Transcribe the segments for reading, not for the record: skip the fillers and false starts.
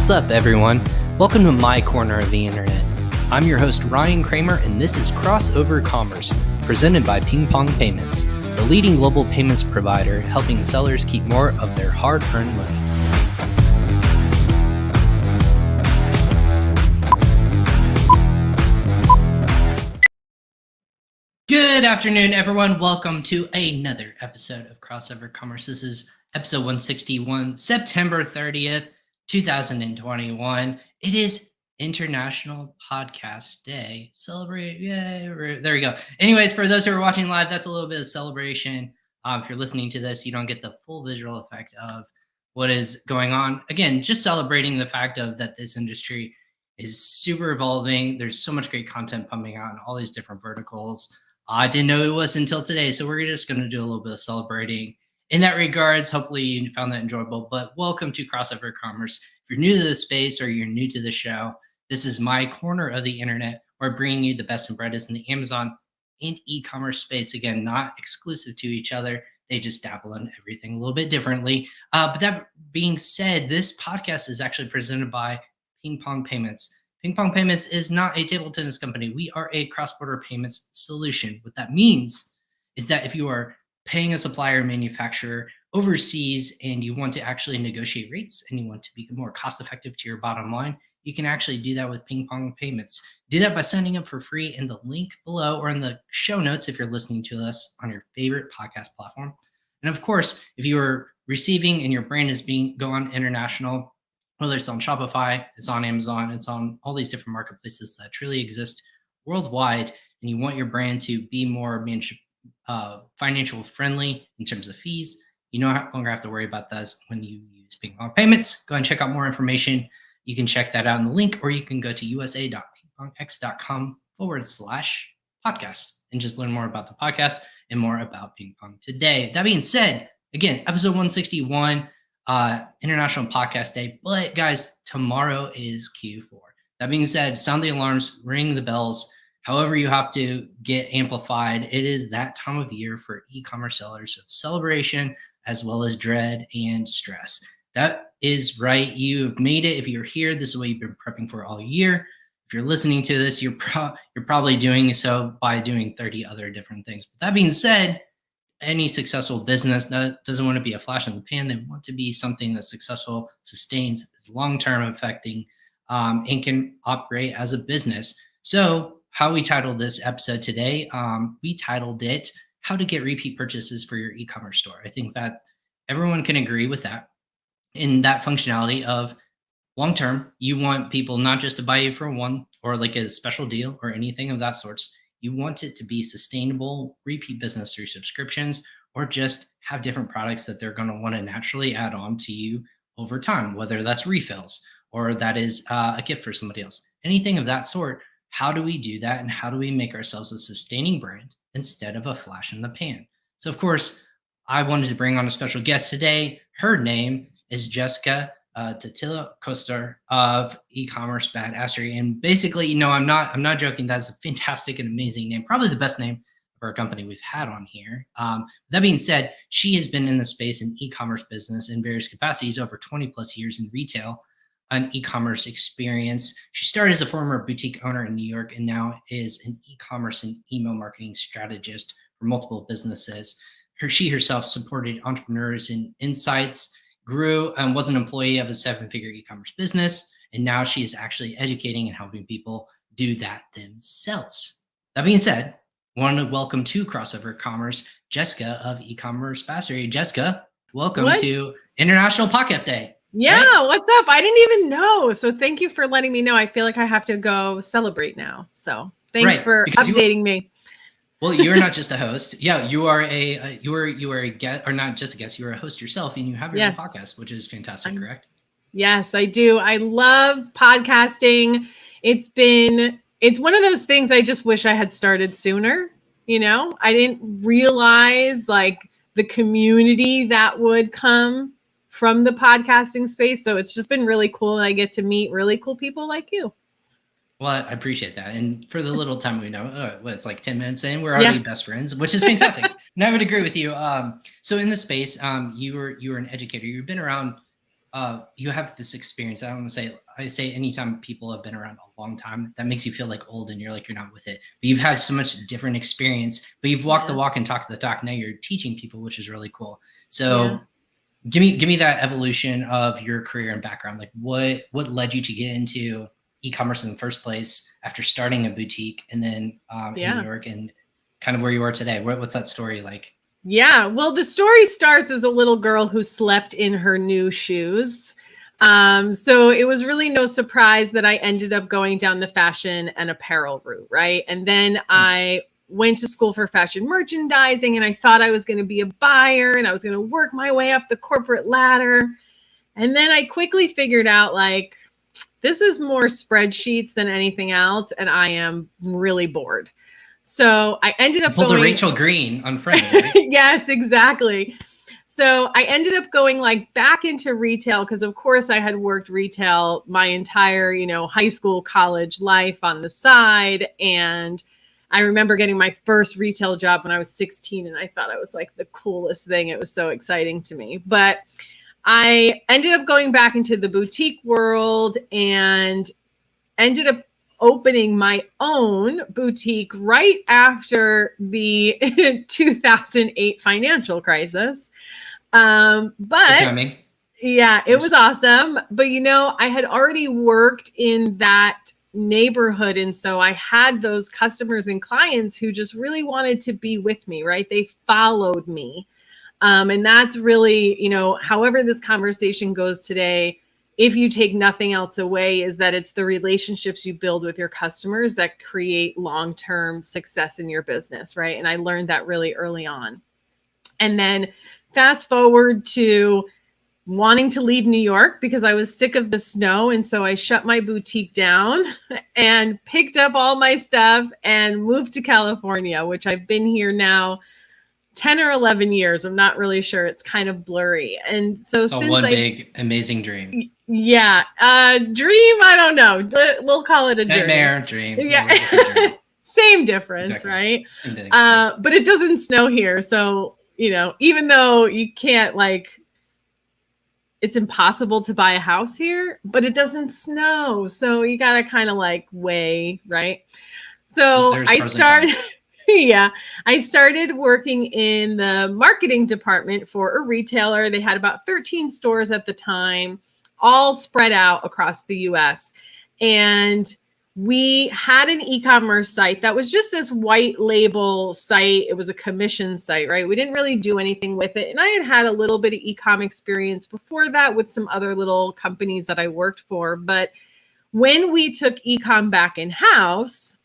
What's up, everyone? Welcome to my corner of the internet. I'm your host, Ryan Cramer, and this is Crossover Commerce, presented by PingPong Payments, the leading global payments provider helping sellers keep more of their hard-earned money. Good afternoon, everyone. Welcome to another episode of Crossover Commerce. This is episode 161, September 30th, 2021. It is International Podcast Day. Celebrate. Yay. There we go. Anyways, for those who are watching live, that's a little bit of celebration. If you're listening to this, you don't get the full visual effect of what is going on. Again, just celebrating the fact of that this industry is super evolving. There's so much great content pumping out in all these different verticals. I didn't know it was until today, so we're just going to do a little bit of celebrating in that regards. Hopefully you found that enjoyable, but welcome to Crossover Commerce. If you're new to the space or you're new to the show, this is my corner of the internet where I'm bringing you the best and brightest in the Amazon and e-commerce space. Again, not exclusive to each other. They just dabble in everything a little bit differently. But that being said, this podcast is actually presented by PingPong Payments. PingPong Payments is not a table tennis company. We are a cross-border payments solution. What that means is that if you are paying a supplier or manufacturer overseas and you want to actually negotiate rates and you want to be more cost-effective to your bottom line, you can actually do that with PingPong Payments. Do that by signing up for free in the link below or in the show notes if you're listening to us on your favorite podcast platform. And of course, if you are receiving and your brand is going international, whether it's on Shopify, it's on Amazon, it's on all these different marketplaces that truly exist worldwide, and you want your brand to be more financial friendly in terms of fees, you no longer have to worry about those when you use PingPong Payments. Go and check out more information. You can check that out in the link, or you can go to usa.pingpongx.com/podcast and just learn more about the podcast and more about PingPong today. That being said, again, episode 161, International Podcast Day. But guys, tomorrow is Q4. That being said, sound the alarms, ring the bells. However you have to get amplified, it is that time of year for e-commerce sellers of celebration as well as dread and stress. That is right. You've made it. If you're here, this is what you've been prepping for all year. If you're listening to this, you're probably doing so by doing 30 other different things. But that being said, any successful business doesn't want to be a flash in the pan. They want to be something that's successful, sustains, is long-term affecting, and can operate as a business. So how we titled this episode today, we titled it, How to Get Repeat Purchases for Your E-commerce Store. I think that everyone can agree with that. In that functionality of long-term, you want people not just to buy you for one or like a special deal or anything of that sorts. You want it to be sustainable repeat business through subscriptions or just have different products that they're going to want to naturally add on to you over time, whether that's refills or that is a gift for somebody else, anything of that sort. How do we do that? And how do we make ourselves a sustaining brand instead of a flash in the pan? So of course, I wanted to bring on a special guest today. Her name is Jessica Totillo, co-star of Ecommerce Badassery. And basically, I'm not joking. That's a fantastic and amazing name. Probably the best name of our company we've had on here. That being said, she has been in the space in e-commerce business in various capacities over 20 plus years in retail, an e-commerce experience. She started as a former boutique owner in New York and now is an e-commerce and email marketing strategist for multiple businesses. She herself supported entrepreneurs in insights, grew and was an employee of a 7-figure e-commerce business. And now she is actually educating and helping people do that themselves. That being said, I want to welcome to Crossover Commerce, Jessica of Ecommerce Badassery. Jessica, welcome to International Podcast Day. Yeah, right? What's up? I didn't even know. So thank you for letting me know. I feel like I have to go celebrate now. So thanks for updating me. Well, you're not just a host. Yeah, you are a guest, or not just a guest. You're a host yourself, and you have your own podcast, which is fantastic. Correct? Yes, I do. I love podcasting. It's one of those things I just wish I had started sooner. I didn't realize like the community that would come from the podcasting space. So it's just been really cool. And I get to meet really cool people like you. Well, I appreciate that. And for the little time we know, it's like 10 minutes in, we're already best friends, which is fantastic. And I would agree with you. So in the space, you were an educator. You've been around you have this experience. I say anytime people have been around a long time, that makes you feel like old and you're like, you're not with it. But you've had so much different experience, but you've walked the walk and talked the talk. Now you're teaching people, which is really cool. So give me that evolution of your career and background. Like what led you to get into e-commerce in the first place after starting a boutique and then in New York, and kind of where you are today? What's that story like? Yeah, well, the story starts as a little girl who slept in her new shoes. So it was really no surprise that I ended up going down the fashion and apparel route, right? And then I went to school for fashion merchandising, and I thought I was going to be a buyer and I was going to work my way up the corporate ladder. And then I quickly figured out, like, this is more spreadsheets than anything else, and I am really bored. So I ended up pulled a Rachel Green on Friends, right? Yes, exactly. So I ended up going like back into retail because, of course, I had worked retail my entire, high school, college life on the side. And I remember getting my first retail job when I was 16, and I thought it was like the coolest thing. It was so exciting to me. But I ended up going back into the boutique world and ended up opening my own boutique right after the 2008 financial crisis. But yeah, it was awesome. But, I had already worked in that neighborhood. And so I had those customers and clients who just really wanted to be with me, right? They followed me. And that's really, however this conversation goes today, if you take nothing else away, is that it's the relationships you build with your customers that create long-term success in your business, right? And I learned that really early on. And then fast forward to wanting to leave New York because I was sick of the snow. And so I shut my boutique down and picked up all my stuff and moved to California, which I've been here now 10 or 11 years. I'm not really sure. It's kind of blurry. And so since one big amazing dream. Yeah. Dream, I don't know. We'll call it a nightmare dream. Yeah. Same difference, exactly. Right? But it doesn't snow here. So, even though you can't it's impossible to buy a house here, but it doesn't snow. So you got to kind of weigh, right? So I started... Yeah, I started working in the marketing department for a retailer. They had about 13 stores at the time, all spread out across the US. And we had an e-commerce site that was just this white label site. It was a commission site, right? We didn't really do anything with it. And I had a little bit of e-com experience before that with some other little companies that I worked for. But when we took e-com back in-house,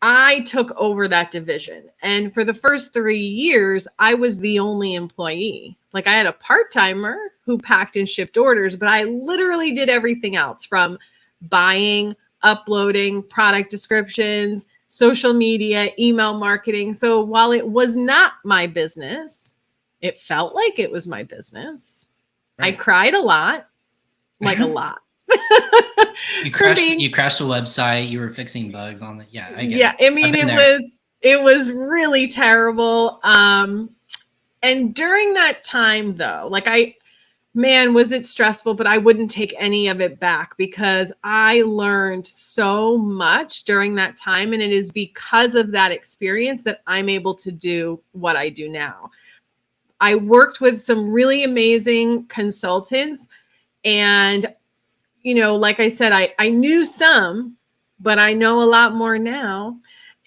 I took over that division. And for the first 3 years, I was the only employee. I had a part-timer who packed and shipped orders, but I literally did everything else, from buying, uploading, product descriptions, social media, email marketing. So while it was not my business, it felt like it was my business. Right. I cried a lot, a lot. You crashed the website. You were fixing bugs on the. Yeah, I get it. I mean, it was really terrible. And during that time, though, was it stressful? But I wouldn't take any of it back because I learned so much during that time, and it is because of that experience that I'm able to do what I do now. I worked with some really amazing consultants, and like I said, I knew some, but I know a lot more now.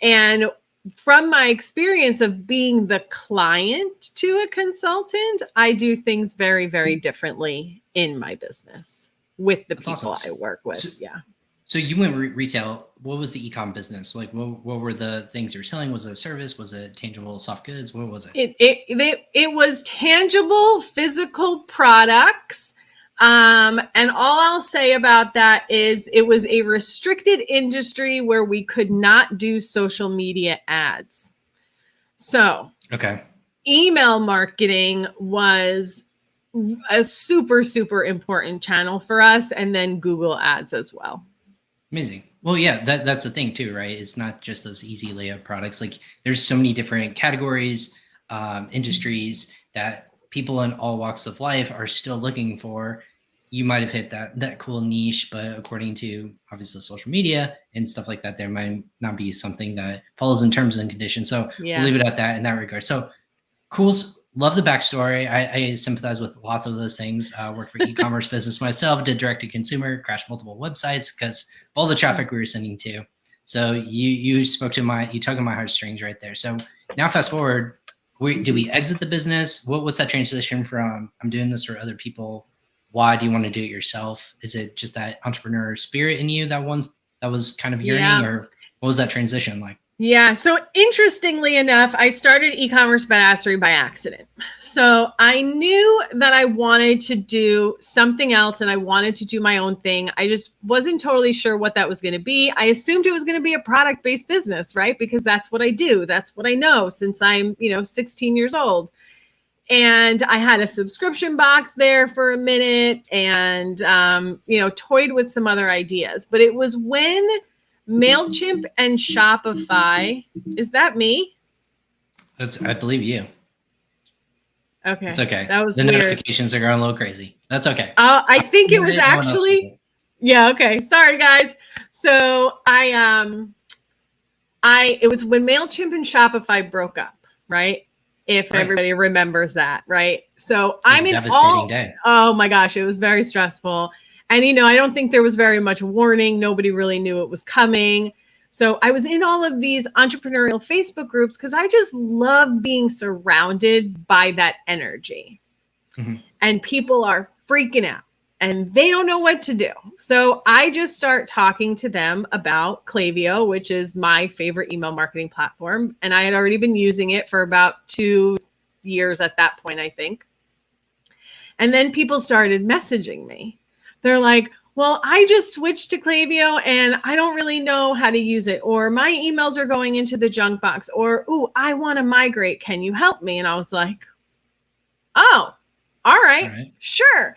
And from my experience of being the client to a consultant, I do things very, very differently in my business with the people awesome. I work with. So you went retail. What was the e-com business? What were the things you're selling? Was it a service? Was it tangible soft goods? What was it? It was tangible physical products. And all I'll say about that is it was a restricted industry where we could not do social media ads. So, email marketing was a super, super important channel for us, and then Google ads as well. Amazing. Well, yeah, that's the thing too, right? It's not just those easy layup products. There's so many different categories, industries that people in all walks of life are still looking for. you might have hit that cool niche, but according to obviously social media and stuff like that, there might not be something that follows in terms and conditions. So we'll Yeah. leave it at that in that regard. So cool. Love the backstory. I sympathize with lots of those things. Worked for e-commerce business myself, did direct to consumer, crashed multiple websites because of all the traffic we were sending to. So you tugged on my heartstrings right there. So now fast forward, do we exit the business? What's that transition from I'm doing this for other people? Why do you want to do it yourself? Is it just that entrepreneur spirit in you that was kind of yearning, Yeah. or what was that transition like? Yeah. So interestingly enough, I started Ecommerce Badassery by accident. So I knew that I wanted to do something else and I wanted to do my own thing. I just wasn't totally sure what that was going to be. I assumed it was going to be a product-based business, right? Because that's what I do. That's what I know since I'm, 16 years old. And I had a subscription box there for a minute and, toyed with some other ideas. But it was when MailChimp and Shopify. Is that me? I believe you. Okay. It's okay. That was the weird. Notifications are going a little crazy. That's okay. I think it was actually. Yeah. Okay. Sorry, guys. So it was when MailChimp and Shopify broke up, right? If everybody remembers that, right? So I'm in devastating day. Oh my gosh, it was very stressful. And, I don't think there was very much warning. Nobody really knew it was coming. So I was in all of these entrepreneurial Facebook groups because I just love being surrounded by that energy. Mm-hmm. And people are freaking out and they don't know what to do. So I just start talking to them about Klaviyo, which is my favorite email marketing platform. And I had already been using it for about 2 years at that point, I think. And then people started messaging me. They're like, well, I just switched to Klaviyo and I don't really know how to use it. Or my emails are going into the junk box. Or, ooh, I want to migrate. Can you help me? And I was like, oh, all right. Sure.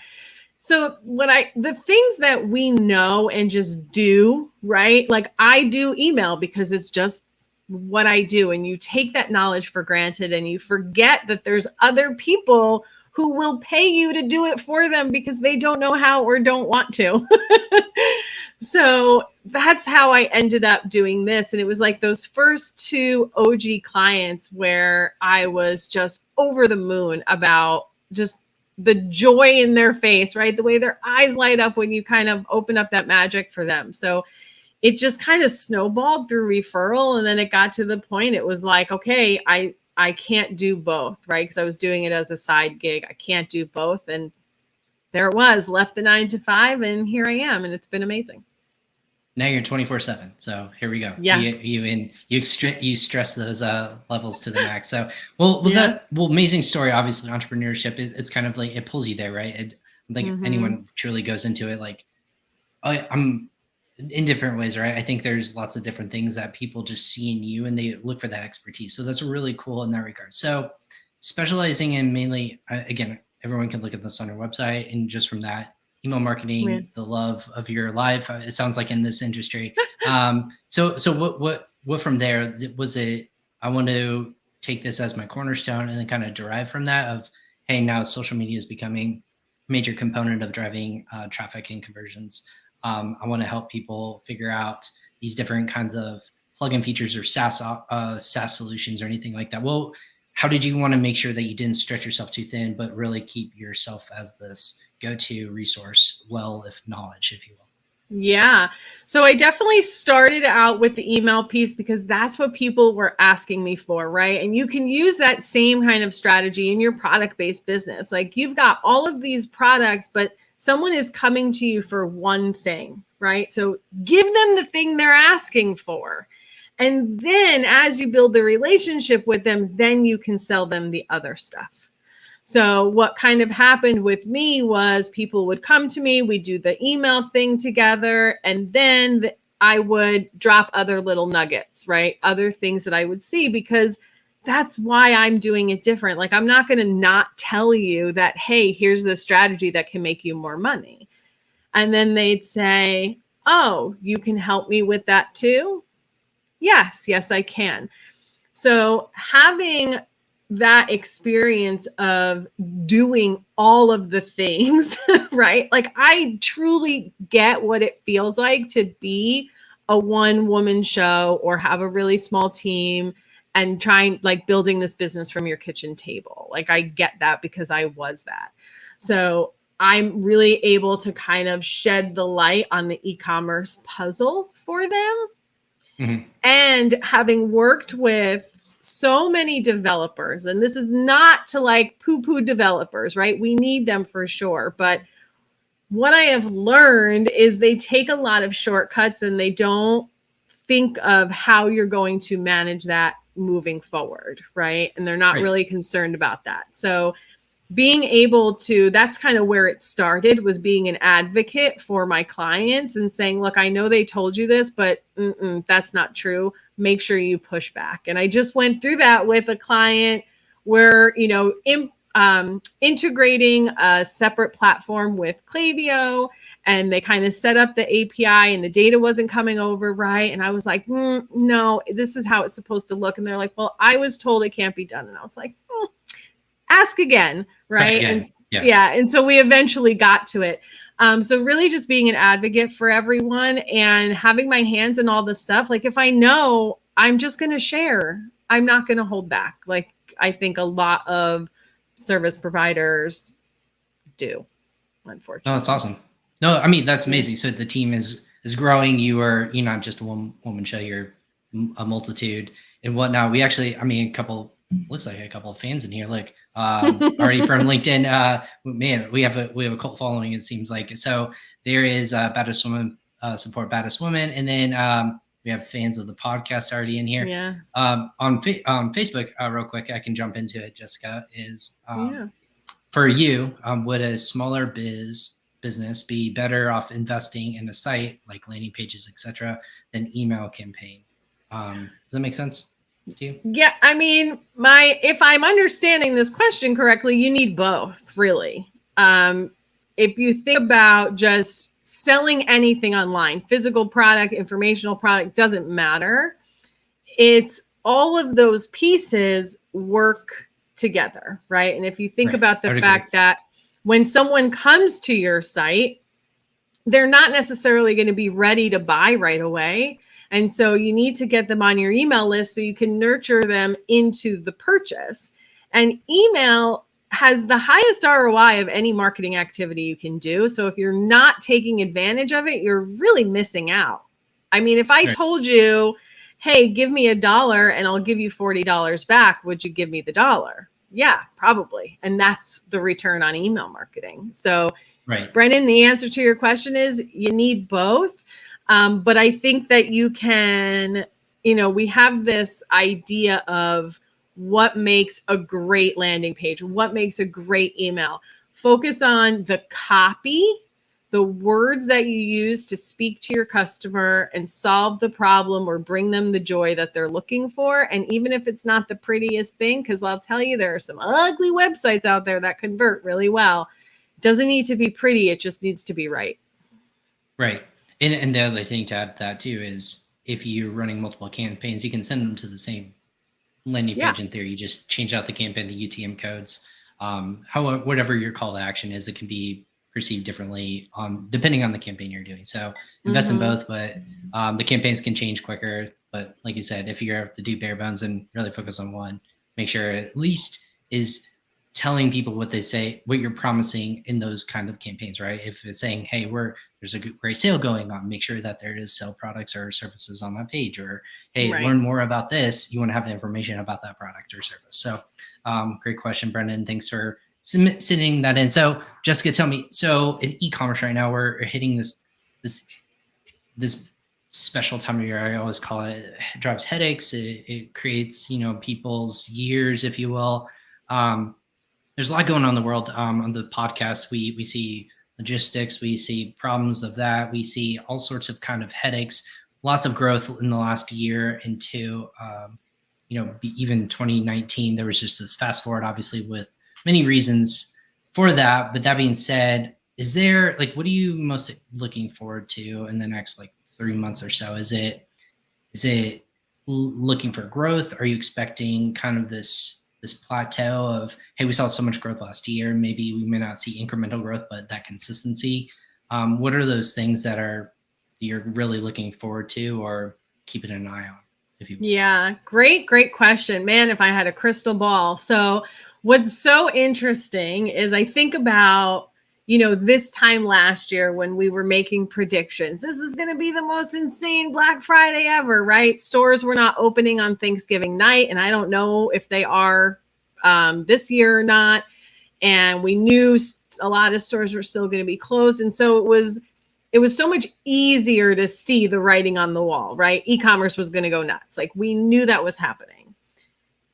So the things that we know and just do, right? Like I do email because it's just what I do. And you take that knowledge for granted and you forget that there's other people who will pay you to do it for them because they don't know how or don't want to. So that's how I ended up doing this. And it was like those first 2 OG clients where I was just over the moon about just the joy in their face, right? The way their eyes light up when you kind of open up that magic for them. So it just kind of snowballed through referral. And then it got to the point, it was like, okay, I can't do both, right? Because I was doing it as a side gig. I can't do both. And there it was, left the 9 to 5 and here I am. And it's been amazing. Now you're 24/7. So here we go. Yeah. You stress those levels to the max. So, amazing story. Obviously entrepreneurship, it's kind of like, it pulls you there, right? I think anyone truly goes into it like, I'm in different ways, right? I think there's lots of different things that people just see in you and they look for that expertise. So that's really cool in that regard. So specializing in mainly, again, everyone can look at this on your website, and just from that, email marketing, the love of your life, it sounds like, in this industry. So what from there was it? I want to take this as my cornerstone and then kind of derive from that of, hey, now social media is becoming a major component of driving traffic and conversions. I want to help people figure out these different kinds of plugin features or SaaS solutions or anything like that. Well, how did you want to make sure that you didn't stretch yourself too thin, but really keep yourself as this go-to resource, of knowledge, if you will? Yeah. So I definitely started out with the email piece because that's what people were asking me for, right? And you can use that same kind of strategy in your product-based business. Like you've got all of these products, but someone is coming to you for one thing, right? So give them the thing they're asking for. And then as you build the relationship with them, then you can sell them the other stuff. So what kind of happened with me was people would come to me, we do the email thing together, and then I would drop other little nuggets, right? Other things that I would see, because that's why I'm doing it different. Like, I'm not going to not tell you that, hey, here's the strategy that can make you more money. And then they'd say, oh, you can help me with that too? Yes, I can. So having that experience of doing all of the things, right? Like I truly get what it feels like to be a one-woman show or have a really small team and trying like building this business from your kitchen table. Like I get that because I was that. So I'm really able to kind of shed the light on the e-commerce puzzle for them. Mm-hmm. And having worked with so many developers, and this is not to like poo-poo developers, right? We need them for sure. But what I have learned is they take a lot of shortcuts and they don't think of how you're going to manage that moving forward, right? And they're not really concerned about that. So being able to, that's kind of where it started, was being an advocate for my clients and saying, look, I know they told you this, but that's not true. Make sure you push back. And I just went through that with a client where, you know, integrating a separate platform with Klaviyo, and they kind of set up the API and the data wasn't coming over right. And I was like, no, this is how it's supposed to look. And they're like, well, I was told it can't be done. And I was like, ask again, right? Again. And yeah, and so we eventually got to it. So really just being an advocate for everyone and having my hands in all the stuff. Like if I know, I'm just going to share. I'm not going to hold back. Like I think a lot of service providers do, unfortunately. No, that's awesome. No, I mean, that's amazing. So the team is growing. You're not just a one-woman show, you're a multitude and whatnot. We actually, I mean, looks like a couple of fans in here. Look, already from LinkedIn. Man, we have a cult following, it seems like. So there is Badass Woman, support Badass Woman, and then we have fans of the podcast already in here. Yeah. On Facebook, real quick, I can jump into it. Jessica, is for you, would a smaller business be better off investing in a site like landing pages, etc., than email campaign? Does that make sense to you? Yeah, I mean, if I'm understanding this question correctly, you need both, really. If you think about just selling anything online, physical product, informational product, doesn't matter. It's all of those pieces work together, right? And if you think about the fact that when someone comes to your site, they're not necessarily going to be ready to buy right away. And so you need to get them on your email list so you can nurture them into the purchase. And email has the highest ROI of any marketing activity you can do. So if you're not taking advantage of it, you're really missing out. I mean, if I told you, hey, give me $1 and I'll give you $40 back, would you give me the $1? Yeah, probably. And that's the return on email marketing. So, Brennan, the answer to your question is you need both. But I think that you can, we have this idea of what makes a great landing page, what makes a great email. Focus on the copy, the words that you use to speak to your customer and solve the problem or bring them the joy that they're looking for. And even if it's not the prettiest thing, because I'll tell you, there are some ugly websites out there that convert really well. It doesn't need to be pretty. It just needs to be right. Right. And the other thing to add to that too is if you're running multiple campaigns, you can send them to the same landing page in theory. You just change out the campaign, the UTM codes, whatever your call to action is, it can be perceived differently depending on the campaign you're doing. So invest in both, but the campaigns can change quicker. But like you said, if you have to do bare bones and really focus on one, make sure it at least is telling people what they say, what you're promising in those kind of campaigns, right? If it's saying, hey, there's a great sale going on, make sure that there is sell products or services on that page, or hey, learn more about this. You want to have the information about that product or service. So great question, Brendan. Thanks for sending that in. So Jessica, tell me, so in e-commerce right now, we're hitting this special time of year. I always call it drives headaches. It creates, people's years, if you will. There's a lot going on in the world. On the podcast, we see logistics, we see problems of that, we see all sorts of kind of headaches, lots of growth in the last year into, even 2019, there was just this fast forward, obviously, with many reasons for that. But that being said, is there what are you most looking forward to in the next 3 months or so? Is it looking for growth? Are you expecting kind of this this plateau of, hey, we saw so much growth last year. Maybe we may not see incremental growth, but that consistency. What are those things that you're really looking forward to or keeping an eye on, if you will? Yeah, great question. Man, if I had a crystal ball. So what's so interesting is I think about, this time last year when we were making predictions. This is going to be the most insane Black Friday ever, right? Stores were not opening on Thanksgiving night, and I don't know if they are this year or not. And we knew a lot of stores were still going to be closed. And so it was so much easier to see the writing on the wall, right? E-commerce was going to go nuts. Like we knew that was happening.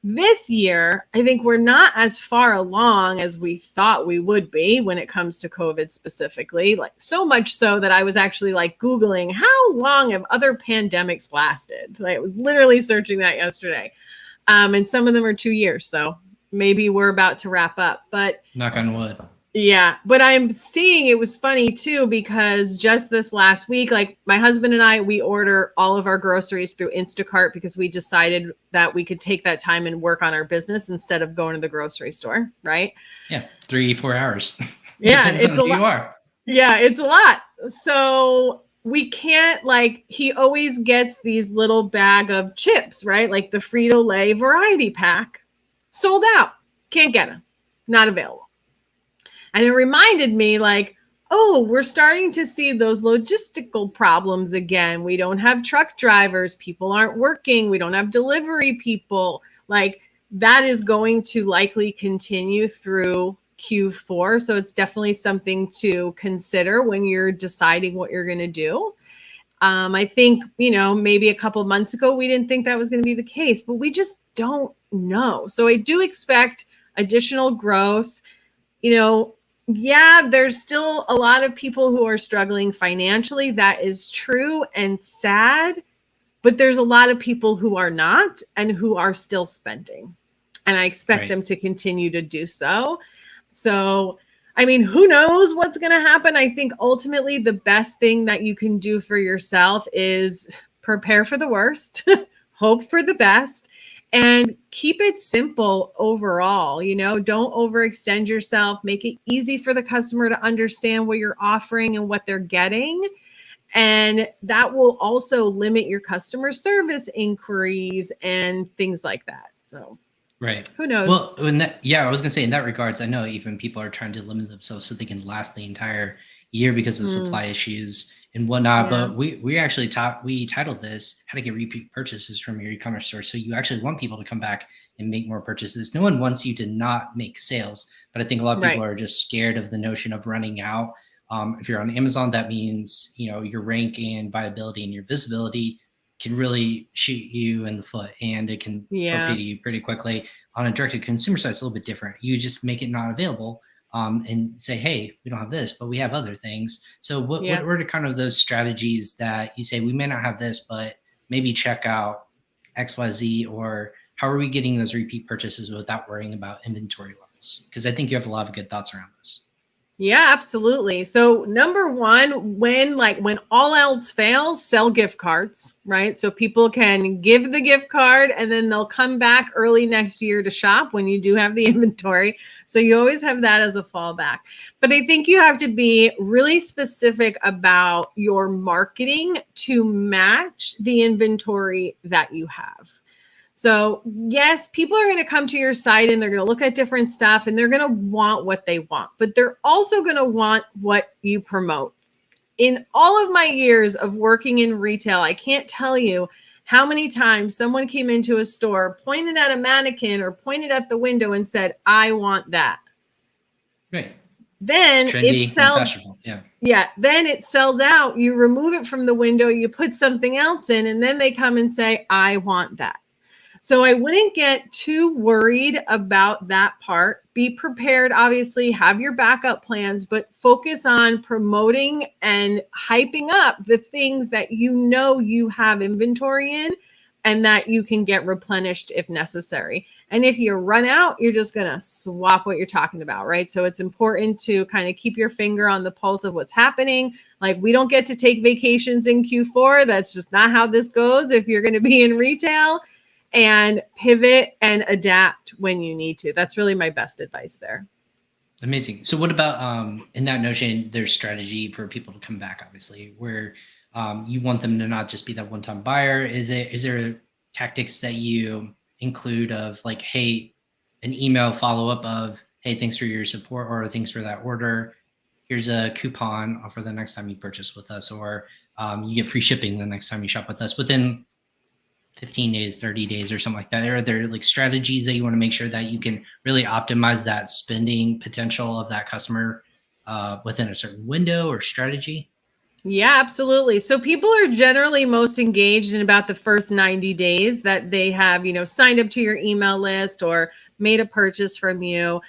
This year, I think we're not as far along as we thought we would be when it comes to COVID specifically, like so much so that I was actually like Googling how long have other pandemics lasted? I was literally searching that yesterday. And some of them are 2 years. So maybe we're about to wrap up, but knock on wood. Yeah, but I'm seeing it was funny too, because just this last week, like my husband and I, we order all of our groceries through Instacart because we decided that we could take that time and work on our business instead of going to the grocery store, right? Yeah, 3-4 hours. Yeah, Depends it's on a who you lot. are. Yeah, it's a lot. So we can't he always gets these little bag of chips, right? Like the Frito-Lay variety pack, sold out. Can't get them. Not available. And it reminded me oh, we're starting to see those logistical problems again. We don't have truck drivers. People aren't working. We don't have delivery people. That is going to likely continue through Q4. So it's definitely something to consider when you're deciding what you're going to do. I think, maybe a couple of months ago, we didn't think that was going to be the case, but we just don't know. So I do expect additional growth. Yeah, there's still a lot of people who are struggling financially. That is true and sad, but there's a lot of people who are not and who are still spending. And I expect them to continue to do so. So, I mean, who knows what's going to happen? I think ultimately the best thing that you can do for yourself is prepare for the worst, hope for the best, and keep it simple overall. Don't overextend yourself. Make it easy for the customer to understand what you're offering and what they're getting. And that will also limit your customer service inquiries and things like that. So, right. Who knows? Well, I was going to say in that regards, I know even people are trying to limit themselves so they can last the entire year because of supply issues and whatnot. Yeah. But we actually we titled this how to get repeat purchases from your e-commerce store. So you actually want people to come back and make more purchases. No one wants you to not make sales, but I think a lot of people are just scared of the notion of running out. If you're on Amazon, that means, your rank and viability and your visibility can really shoot you in the foot, and it can torpedo you pretty quickly. On a direct-to-consumer side, it's a little bit different. You just make it not available and say, hey, we don't have this, but we have other things. So what are kind of those strategies that you say, we may not have this, but maybe check out XYZ, or how are we getting those repeat purchases without worrying about inventory levels? Because I think you have a lot of good thoughts around this. Yeah, absolutely. So number one, when all else fails, sell gift cards, right? So people can give the gift card and then they'll come back early next year to shop when you do have the inventory. So you always have that as a fallback. But I think you have to be really specific about your marketing to match the inventory that you have. So yes, people are going to come to your site and they're going to look at different stuff and they're going to want what they want, but they're also going to want what you promote. In all of my years of working in retail, I can't tell you how many times someone came into a store, pointed at a mannequin or pointed at the window and said, I want that. Right. Then it's trendy, it sells. fashionable. Yeah. Then it sells out. You remove it from the window, you put something else in, and then they come and say, I want that. So I wouldn't get too worried about that part. Be prepared, obviously, have your backup plans, but focus on promoting and hyping up the things that you have inventory in and that you can get replenished if necessary. And if you run out, you're just going to swap what you're talking about, right? So it's important to kind of keep your finger on the pulse of what's happening. We don't get to take vacations in Q4. That's just not how this goes if you're going to be in retail. and pivot and adapt when you need to. That's really my best advice there. Amazing. So what about in that notion, there's strategy for people to come back, obviously, where you want them to not just be that one-time buyer. Is there tactics that you include of like, hey, an email follow-up of, hey, thanks for your support, or thanks for that order. Here's a coupon for the next time you purchase with us, or you get free shipping the next time you shop with us within 15 days, 30 days, or something like that? Are there like strategies that you want to make sure that you can really optimize that spending potential of that customer within a certain window or strategy? Yeah, absolutely. So people are generally most engaged in about the first 90 days that they have, signed up to your email list or made a purchase from you.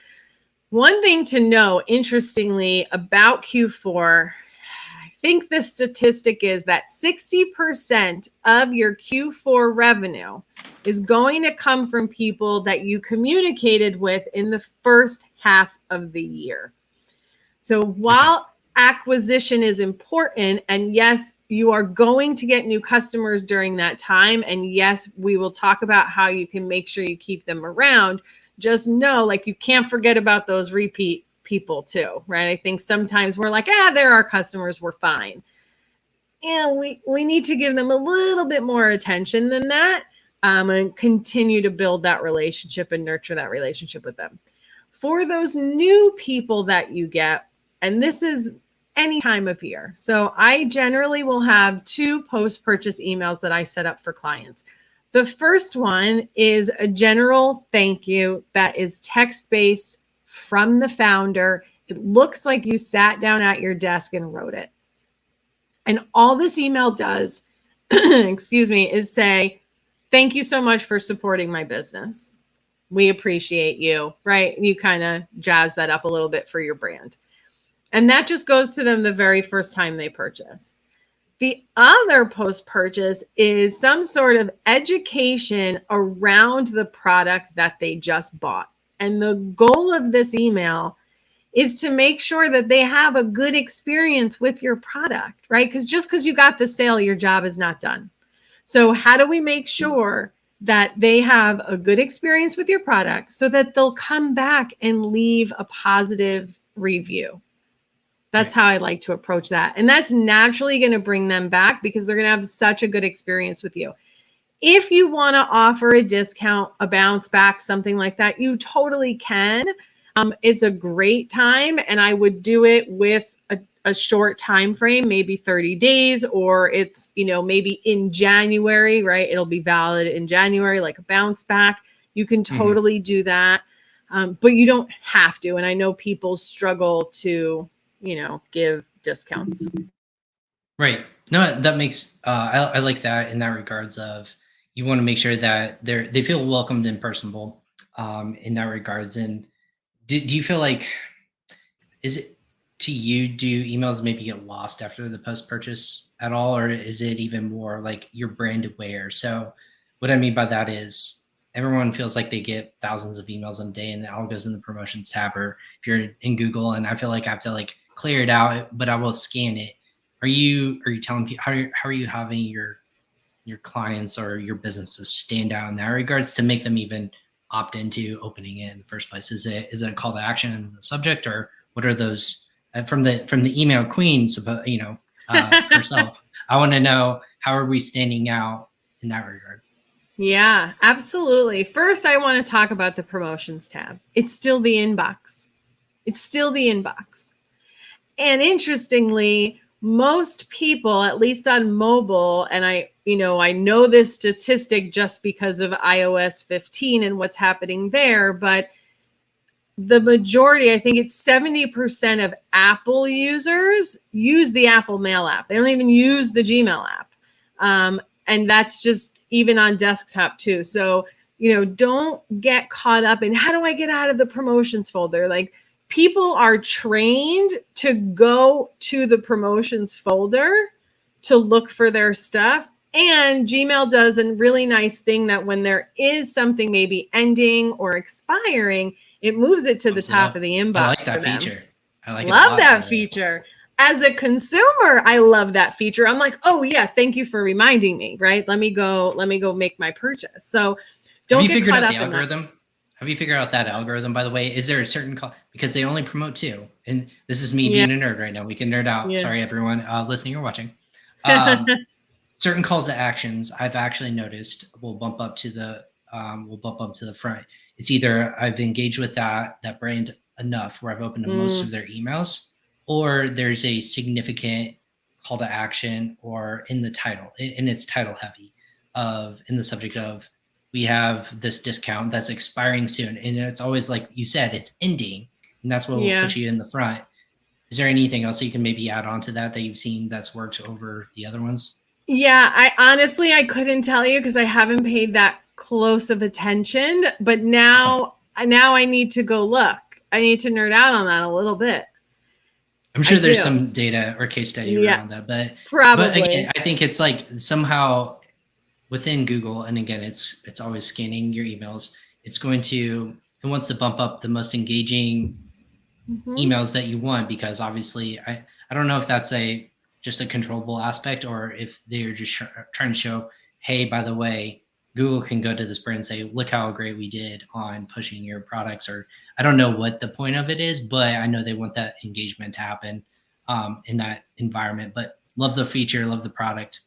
One thing to know, interestingly, about Q4, I think the statistic is that 60% of your Q4 revenue is going to come from people that you communicated with in the first half of the year. So while acquisition is important, and yes, you are going to get new customers during that time, and yes, we will talk about how you can make sure you keep them around, just know, like, you can't forget about those repeat people too, right? I think sometimes we're like, they're our customers, we're fine. And we need to give them a little bit more attention than that, and continue to build that relationship and nurture that relationship with them. For those new people that you get, and this is any time of year. So I generally will have 2 post-purchase emails that I set up for clients. The first one is a general thank you that is text-based from the founder. It looks like you sat down at your desk and wrote it. And all this email does, is say, thank you so much for supporting my business. We appreciate you, right? You kind of jazz that up a little bit for your brand. And that just goes to them the very first time they purchase. The other post-purchase is some sort of education around the product that they just bought. And the goal of this email is to make sure that they have a good experience with your product, right? Because just because you got the sale, your job is not done. So how do we make sure that they have a good experience with your product so that they'll come back and leave a positive review? That's how I like to approach that. And that's naturally going to bring them back because they're going to have such a good experience with you. If you want to offer a discount, a bounce back, something like that, you totally can. It's a great time, and I would do it with a short time frame, maybe 30 days, or it's, maybe in January, right? It'll be valid in January, like a bounce back. You can totally do that, but you don't have to. And I know people struggle to give discounts. Right. No, that makes, I like that in that regards of you want to make sure that they feel welcomed and personable in that regards. And do you feel like, is it to you, do emails maybe get lost after the post-purchase at all? Or is it even more like you're brand aware? So what I mean by that is everyone feels like they get thousands of emails a day and it all goes in the promotions tab, or if you're in Google, and I feel like I have to like clear it out, but I will scan it. Are you telling people, how are you having your clients or your businesses stand out in that regards to make them even opt into opening it in the first place? Is it a call to action in the subject, or what are those from the email queen, herself? I want to know, how are we standing out in that regard? Yeah, absolutely. First, I want to talk about the promotions tab. It's still the inbox. And interestingly, most people, at least on mobile, and I know this statistic just because of iOS 15 and what's happening there, but the majority, I think it's 70% of Apple users use the Apple Mail app. They don't even use the Gmail app. And that's just even on desktop too. So, don't get caught up in how do I get out of the promotions folder? Like, people are trained to go to the promotions folder to look for their stuff. And Gmail does a really nice thing that when there is something maybe ending or expiring, it moves it to the top of the inbox. I like that feature. I like Love that feature. as a consumer, I love that feature. I'm like, oh yeah, thank you for reminding me, right? Let me go make my purchase. So don't Have you get figured caught out up the in that. algorithm? Have you figured out that algorithm, by the way? Is there a certain call? Because they only promote two. And this is me Yeah. being a nerd right now. We can nerd out. Yeah. Sorry, everyone listening or watching. Um, certain calls to actions I've actually noticed will bump up to the front. It's either I've engaged with that brand enough where I've opened to most of their emails, or there's a significant call to action or in the title, and it's title heavy of in the subject of we have this discount that's expiring soon. And it's always like you said, it's ending. And that's what will Yeah. put you in the front. Is there anything else you can maybe add on to that you've seen that's worked over the other ones? Yeah, I couldn't tell you because I haven't paid that close of attention, but now I need to go look. I need to nerd out on that a little bit. I'm sure I there's do. some data or case study Yeah, around that, but probably. again, I think it's like somehow within Google, and again, it's always scanning your emails. It's going to it wants to bump up the most engaging emails that you want, because obviously I don't know if that's just a controllable aspect, or if they're just trying to show, hey, by the way, Google can go to this brand and say, look how great we did on pushing your products. Or I don't know what the point of it is, but I know they want that engagement to happen in that environment. But love the feature, love the product.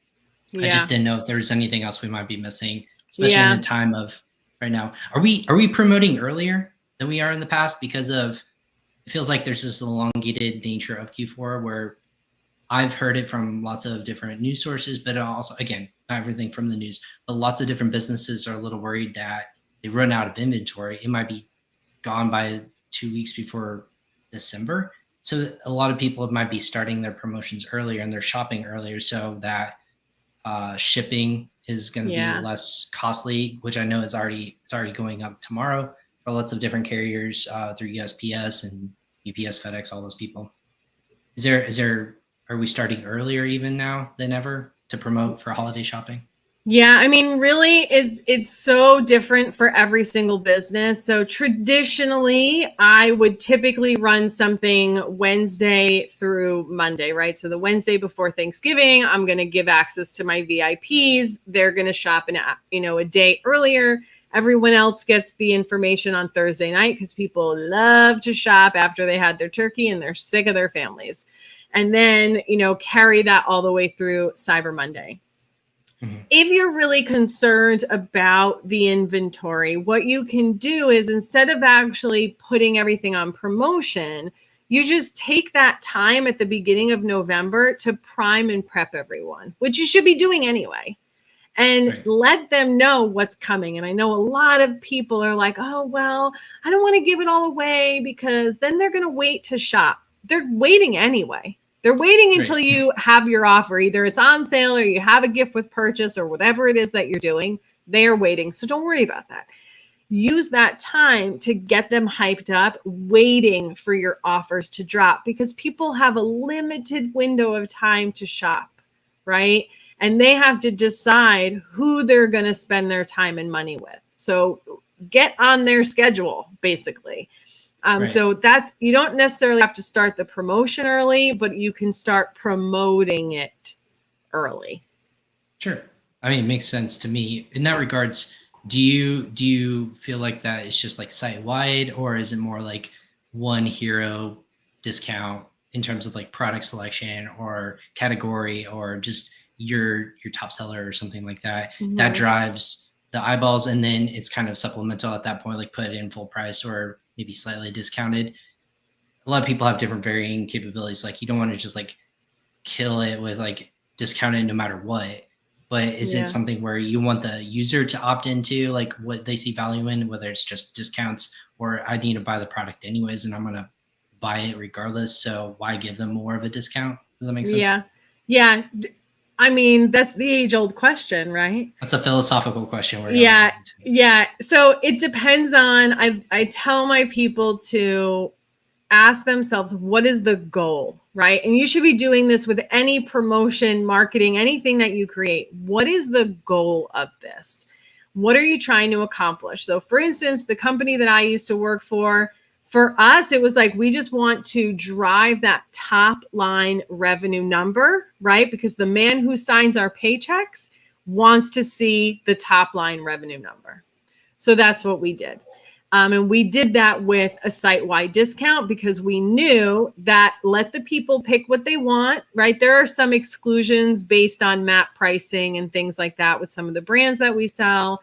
Yeah. I just didn't know if there's anything else we might be missing, especially Yeah. in a time of right now. Are we promoting earlier than we are in the past because of it feels like there's this elongated nature of Q4 where I've heard it from lots of different news sources, but also, again, not everything from the news, but lots of different businesses are a little worried that they run out of inventory. It might be gone by 2 weeks before December. So a lot of people might be starting their promotions earlier and they're shopping earlier, so that shipping is going to be less costly, which I know it's already going up tomorrow for lots of different carriers through USPS and UPS, FedEx, all those people. Are we starting earlier even now than ever to promote for holiday shopping? Yeah, I mean, really, it's so different for every single business. So traditionally, I would typically run something Wednesday through Monday, right? So the Wednesday before Thanksgiving, I'm going to give access to my VIPs. They're going to shop a day earlier. Everyone else gets the information on Thursday night because people love to shop after they had their turkey and they're sick of their families. And then, carry that all the way through Cyber Monday. Mm-hmm. If you're really concerned about the inventory, what you can do is, instead of actually putting everything on promotion, you just take that time at the beginning of November to prime and prep everyone, which you should be doing anyway, and let them know what's coming. And I know a lot of people are like, oh, well, I don't want to give it all away because then they're going to wait to shop. They're waiting anyway. They're waiting until you have your offer. Either it's on sale or you have a gift with purchase or whatever it is that you're doing. They are waiting. So don't worry about that. Use that time to get them hyped up, waiting for your offers to drop, because people have a limited window of time to shop, right? And they have to decide who they're going to spend their time and money with. So get on their schedule, basically. So you don't necessarily have to start the promotion early, but you can start promoting it early. Sure. I mean, it makes sense to me in that regards. Do you feel like that is just like site wide, or is it more like one hero discount in terms of like product selection or category, or just your top seller or something like that, that drives the eyeballs, and then it's kind of supplemental at that point, like put it in full price or maybe slightly discounted? A lot of people have different varying capabilities. Like, you don't want to just like kill it with like discounted no matter what, but is it something where you want the user to opt into like what they see value in, whether it's just discounts or I need to buy the product anyways and I'm going to buy it regardless, so why give them more of a discount? Does that make sense? Yeah. I mean, that's the age-old question, right? That's a philosophical question. Yeah. So it depends on, I tell my people to ask themselves, what is the goal, right? And you should be doing this with any promotion, marketing, anything that you create. What is the goal of this? What are you trying to accomplish? So for instance, the company that I used to work for For us, it was like, we just want to drive that top line revenue number, right? Because the man who signs our paychecks wants to see the top line revenue number. So that's what we did. And we did that with a site-wide discount because we knew that let the people pick what they want, right? There are some exclusions based on map pricing and things like that with some of the brands that we sell,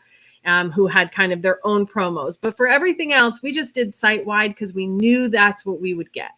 who had kind of their own promos. But for everything else, we just did site-wide because we knew that's what we would get.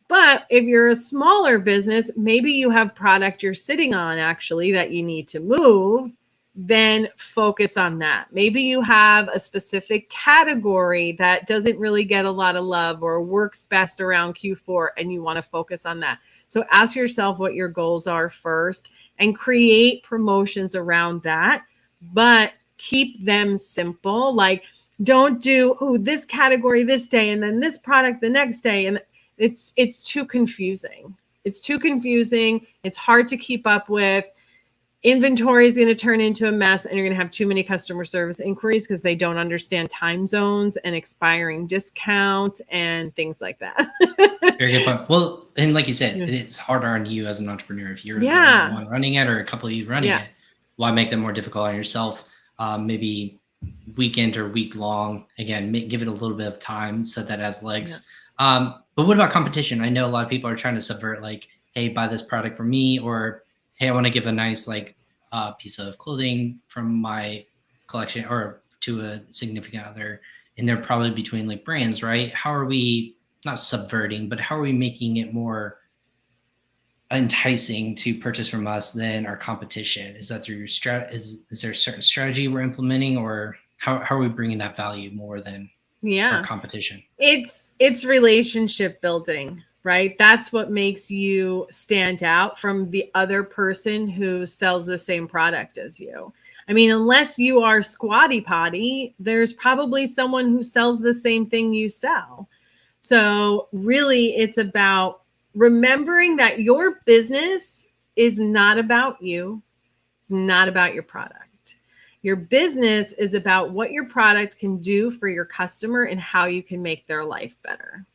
But if you're a smaller business, maybe you have product you're sitting on actually that you need to move, then focus on that. Maybe you have a specific category that doesn't really get a lot of love or works best around Q4 and you want to focus on that. So ask yourself what your goals are first and create promotions around that, but keep them simple. Like, don't do, oh, this category this day and then this product the next day. And it's too confusing. It's too confusing. It's hard to keep up with. Inventory is going to turn into a mess and you're going to have too many customer service inquiries because they don't understand time zones and expiring discounts and things like that. Very good point. Well, and like you said, it's harder on you as an entrepreneur. If you're the only one running it or a couple of you running it, why make them more difficult on yourself? Maybe weekend or week long, again, give it a little bit of time so that it has legs. But what about competition? I know a lot of people are trying to subvert, like, hey, buy this product from me, or hey, I want to give a nice piece of clothing from my collection or to a significant other, and they're probably between like brands, right? How are we not subverting, but how are we making it more enticing to purchase from us than our competition? Is that through your is there a certain strategy we're implementing, or how are we bringing that value more than our competition? It's relationship building, right? That's what makes you stand out from the other person who sells the same product as you. I mean, unless you are Squatty Potty, there's probably someone who sells the same thing you sell. So really, it's about remembering that your business is not about you. It's not about your product. Your business is about what your product can do for your customer and how you can make their life better.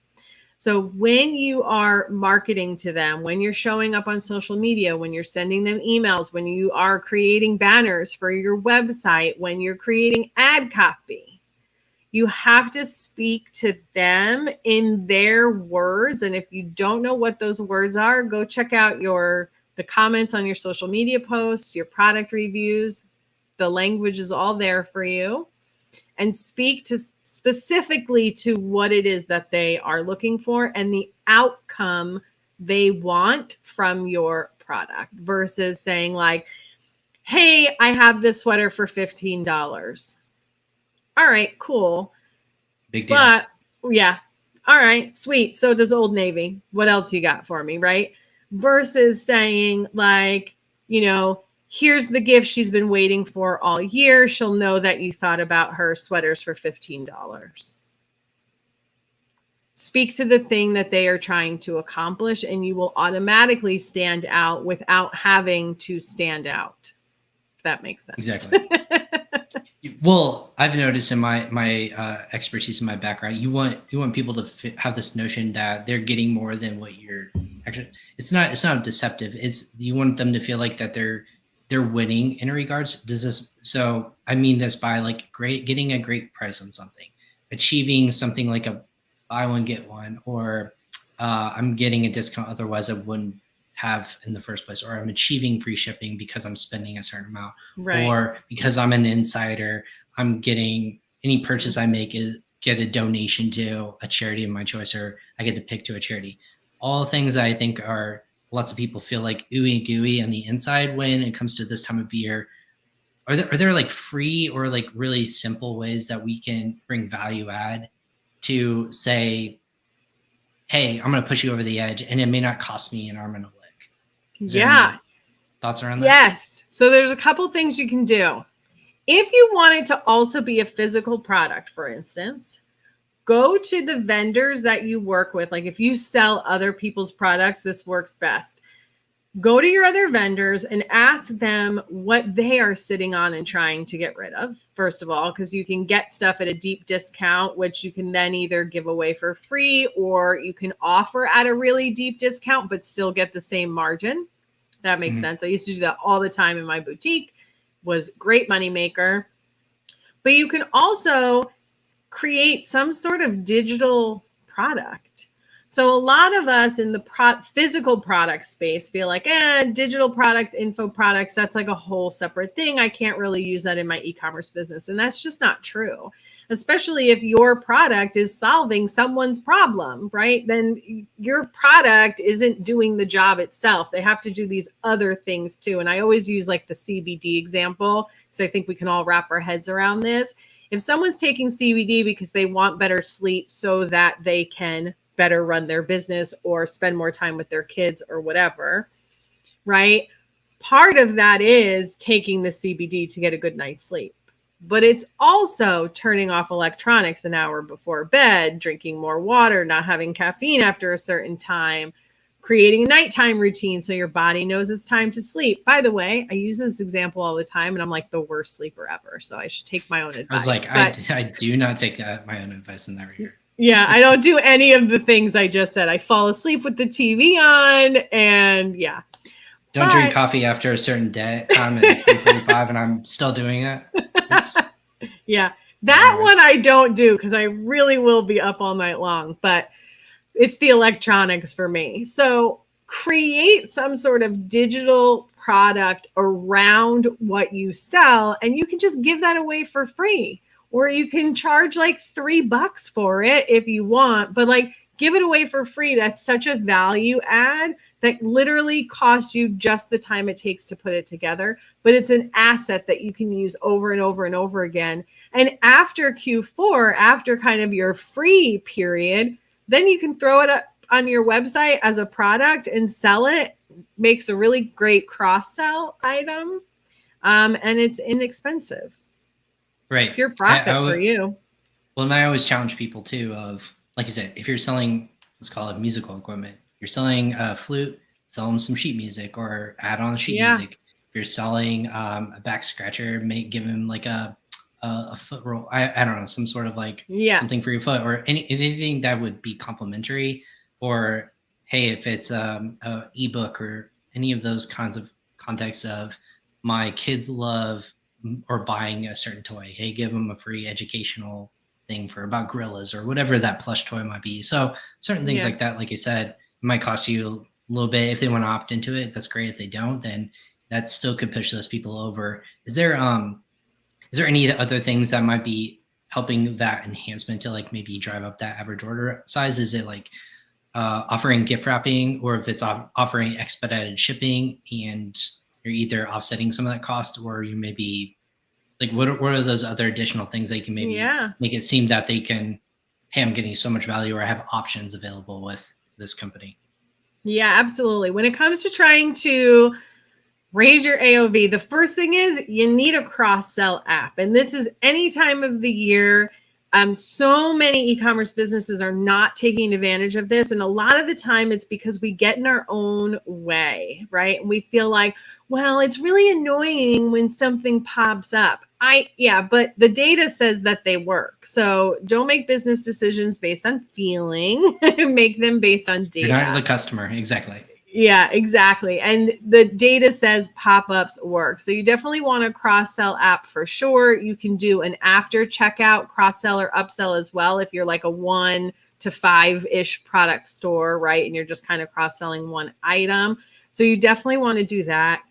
So when you are marketing to them, when you're showing up on social media, when you're sending them emails, when you are creating banners for your website, when you're creating ad copy, you have to speak to them in their words. And if you don't know what those words are, go check out the comments on your social media posts, your product reviews. The language is all there for you. And speak to specifically to what it is that they are looking for and the outcome they want from your product versus saying like, hey, I have this sweater for $15. All right, cool. Big deal. But yeah. All right, sweet. So does Old Navy. What else you got for me, right? Versus saying like, here's the gift she's been waiting for all year. She'll know that you thought about her sweaters for $15. Speak to the thing that they are trying to accomplish, and you will automatically stand out without having to stand out. If that makes sense. Exactly. Well, I've noticed in my expertise in my background, you want people to have this notion that they're getting more than what you're actually. It's not deceptive. It's you want them to feel like that they're winning in regards. So I mean this by like getting a great price on something, achieving something like a buy one get one, or I'm getting a discount otherwise I wouldn't have in the first place, or I'm achieving free shipping because I'm spending a certain amount, right. Or because I'm an insider, I'm getting any purchase I make get a donation to a charity of my choice, or I get to pick to a charity. All things that I think are lots of people feel like ooey gooey on the inside when it comes to this time of year. Are there like free or like really simple ways that we can bring value add to say, hey, I'm going to push you over the edge and it may not cost me an arm and a leg? Is there any thoughts around that? Yes. So there's a couple things you can do. If you want it to also be a physical product, for instance, go to the vendors that you work with. Like if you sell other people's products, this works best. go to your other vendors and ask them what they are sitting on and trying to get rid of, first of all, because you can get stuff at a deep discount, which you can then either give away for free or you can offer at a really deep discount, but still get the same margin. That makes sense. I used to do that all the time in my boutique. Was great moneymaker. But you can also create some sort of digital product. So a lot of us in the physical product space feel like, digital products, info products, that's like a whole separate thing. I can't really use that in my e-commerce business. And that's just not true, especially if your product is solving someone's problem, right? Then your product isn't doing the job itself. They have to do these other things too. And I always use like the CBD example, because I think we can all wrap our heads around this. If someone's taking CBD because they want better sleep so that they can better run their business or spend more time with their kids or whatever, right? Part of that is taking the CBD to get a good night's sleep, but it's also turning off electronics an hour before bed, drinking more water, not having caffeine after a certain time, creating a nighttime routine so your body knows it's time to sleep. By the way, I use this example all the time and I'm like the worst sleeper ever. So I should take my own advice. I was like, I do not take my own advice in that regard. Yeah, I don't do any of the things I just said. I fall asleep with the TV on and yeah. Don't drink coffee after a certain time at 3:45 and I'm still doing it. Oops. Yeah, that one I don't do because I really will be up all night long, but it's the electronics for me. So create some sort of digital product around what you sell and you can just give that away for free. Or you can charge like $3 for it if you want, but like give it away for free. That's such a value add that literally costs you just the time it takes to put it together. But it's an asset that you can use over and over and over again. And after Q4, after kind of your free period, then you can throw it up on your website as a product and sell it. Makes a really great cross-sell item. And it's inexpensive. Right. Pure profit for you. Well, and I always challenge people too of, like you said, if you're selling, let's call it musical equipment, you're selling a flute, sell them some sheet music or add on sheet music. If you're selling a back scratcher, give them like a foot roll. I don't know, some sort of like something for your foot or anything that would be complimentary. Or, hey, if it's a ebook or any of those kinds of contexts of my kids love or buying a certain toy, hey, give them a free educational thing for about gorillas or whatever that plush toy might be. So certain things like that, like you said, it might cost you a little bit. If they want to opt into it, that's great. If they don't, then that still could push those people over. Is there any other things that might be helping that enhancement to like maybe drive up that average order size? Is it like offering gift wrapping, or if it's offering expedited shipping and you're either offsetting some of that cost, or you maybe like what are those other additional things that you can maybe make it seem that they can, hey, I'm getting so much value, or I have options available with this company? Yeah, absolutely. When it comes to trying to raise your AOV, the first thing is you need a cross-sell app. And this is any time of the year. So many e-commerce businesses are not taking advantage of this. And a lot of the time it's because we get in our own way, right? And we feel like, well, it's really annoying when something pops up. But the data says that they work. So don't make business decisions based on feeling, make them based on data. You're not the customer. Exactly. Yeah, exactly. And the data says pop-ups work. So you definitely want a cross-sell app for sure. You can do an after checkout cross-sell or upsell as well if you're like a 1 to 5-ish product store, right? And you're just kind of cross-selling one item. So you definitely want to do that.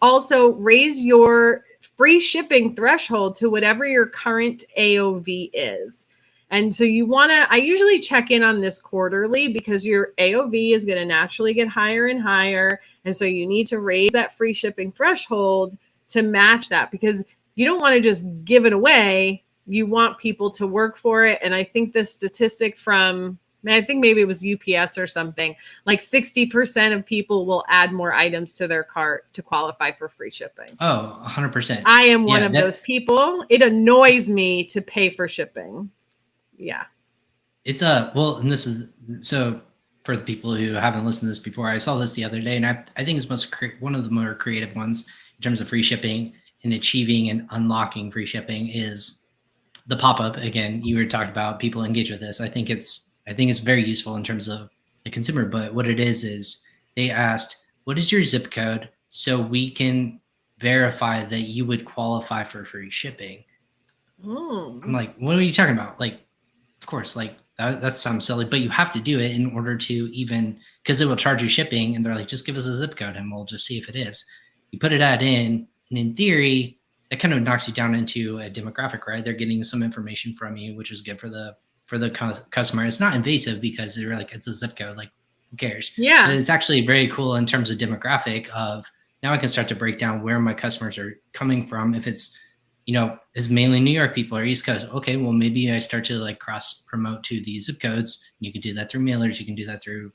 Also, raise your free shipping threshold to whatever your current AOV is. And so I usually check in on this quarterly because your AOV is going to naturally get higher and higher. And so you need to raise that free shipping threshold to match that, because you don't want to just give it away. You want people to work for it. And I think the statistic I think maybe it was UPS or something, like 60% of people will add more items to their cart to qualify for free shipping. Oh, 100%. I am one of those people. It annoys me to pay for shipping. Yeah. It's and this is, so for the people who haven't listened to this before, I saw this the other day, and I think it's one of the more creative ones in terms of free shipping and achieving and unlocking free shipping is the pop-up. Again, you were talking about people engage with this. I think it's very useful in terms of the consumer, but what it is they asked, what is your zip code so we can verify that you would qualify for free shipping? I'm like, what are you talking about? Like, of course, like that sounds silly, but you have to do it in order to even, because it will charge you shipping, and they're like, just give us a zip code and we'll just see if it is. You put it in, and in theory, that kind of knocks you down into a demographic, right? They're getting some information from you, which is good for the customer. It's not invasive because they're like, it's a zip code, like who cares? Yeah. But it's actually very cool in terms of demographic of now I can start to break down where my customers are coming from. If it's, it's mainly New York people or East Coast. Okay, well, maybe I start to like cross promote to these zip codes. You can do that through mailers. You can do that through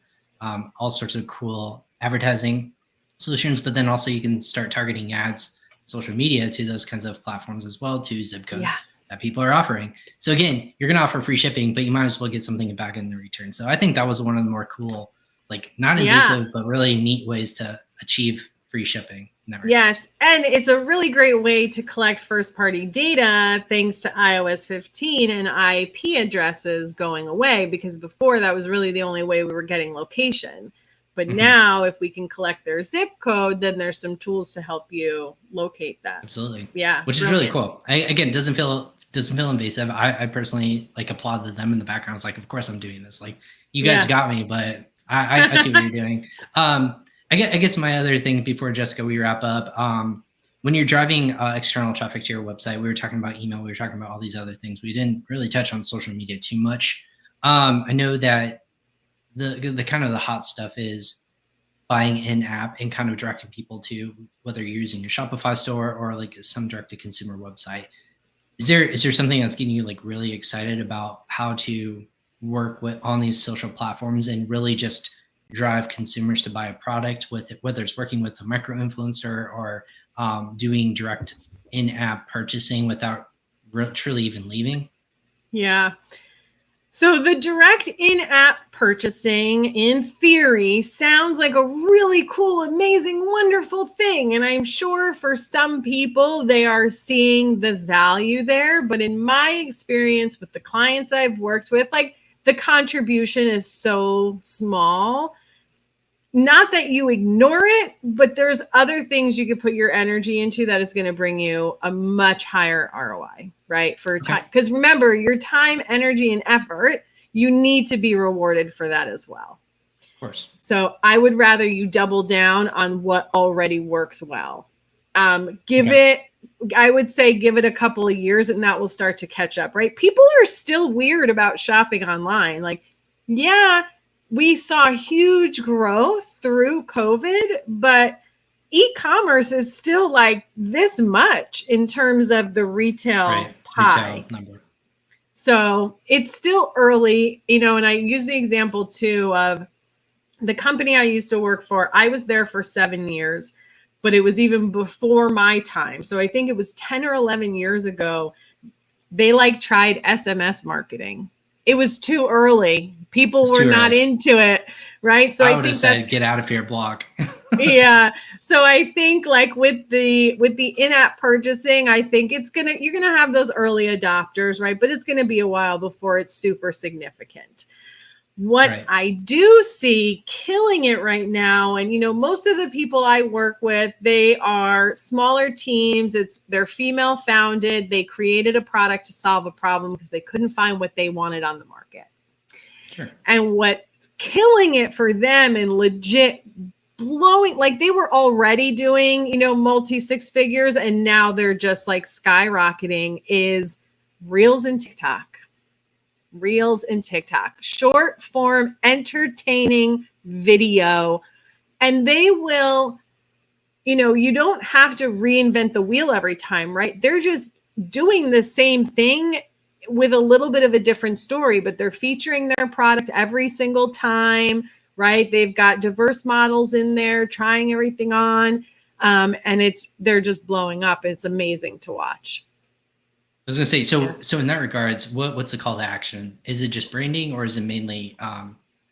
all sorts of cool advertising solutions, but then also you can start targeting ads, social media to those kinds of platforms as well, to zip codes that people are offering. So again, you're going to offer free shipping, but you might as well get something back in the return. So I think that was one of the more cool, like not invasive, but really neat ways to achieve free shipping. Yes. And it's a really great way to collect first-party data thanks to iOS 15 and IP addresses going away, because before that was really the only way we were getting location. But now if we can collect their zip code, then there's some tools to help you locate that. Absolutely. Yeah. Which is really cool. Again, doesn't feel invasive. I personally like applauded them in the background. I was like, of course I'm doing this. Like you guys got me, but I see what you're doing. I guess my other thing before Jessica, we wrap up, when you're driving external traffic to your website, we were talking about email, we were talking about all these other things. We didn't really touch on social media too much. I know that the kind of the hot stuff is buying in-app and kind of directing people to whether you're using your Shopify store or like some direct-to-consumer website. Is there something that's getting you like really excited about how to work on these social platforms and really just drive consumers to buy a product, with whether it's working with a micro influencer or doing direct in-app purchasing without truly even leaving? Yeah. So the direct in-app purchasing, in theory, sounds like a really cool, amazing, wonderful thing. And I'm sure for some people, they are seeing the value there. But in my experience with the clients I've worked with, like the contribution is so small. Not that you ignore it, but there's other things you could put your energy into that is going to bring you a much higher ROI, right? For time, because remember, your time, energy, and effort, you need to be rewarded for that as well. Of course. So I would rather you double down on what already works well. I would say give it a couple of years and that will start to catch up, right? People are still weird about shopping online. Like, we saw huge growth through COVID, but e-commerce is still like this much in terms of the retail pie. Retail number. So it's still early, and I use the example too of the company I used to work for. I was there for 7 years, but it was even before my time. So I think it was 10 or 11 years ago, they tried SMS marketing. It was too early. People were not into it, right? So I would have said, get out of here, block. Yeah. So I think with the in-app purchasing, I think you're gonna have those early adopters, right? But it's gonna be a while before it's super significant. What I do see killing it right now, and most of the people I work with, they are smaller teams. They're female founded. They created a product to solve a problem because they couldn't find what they wanted on the market. Sure. And what's killing it for them and legit blowing, they were already doing, multi six figures, and now they're just skyrocketing, is Reels and TikTok. Short form, entertaining video. And they will, you don't have to reinvent the wheel every time, right? They're just doing the same thing with a little bit of a different story, but they're featuring their product every single time, right? They've got diverse models in there, trying everything on. And they're just blowing up. It's amazing to watch. I was gonna say, so in that regards, what's the call to action? Is it just branding, or is it mainly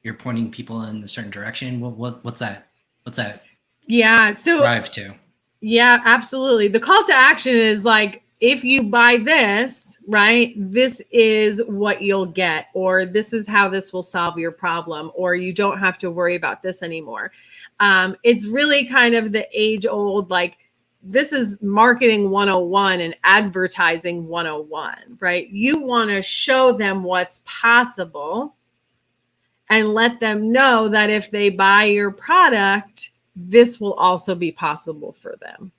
you're pointing people in a certain direction? What's that? What's that Yeah. So drive to? yeah, absolutely. The call to action is like, if you buy this, right, this is what you'll get, or this is how this will solve your problem, or you don't have to worry about this anymore. It's really kind of the age old, like, this is marketing 101 and advertising 101, right? You want to show them what's possible and let them know that if they buy your product, this will also be possible for them.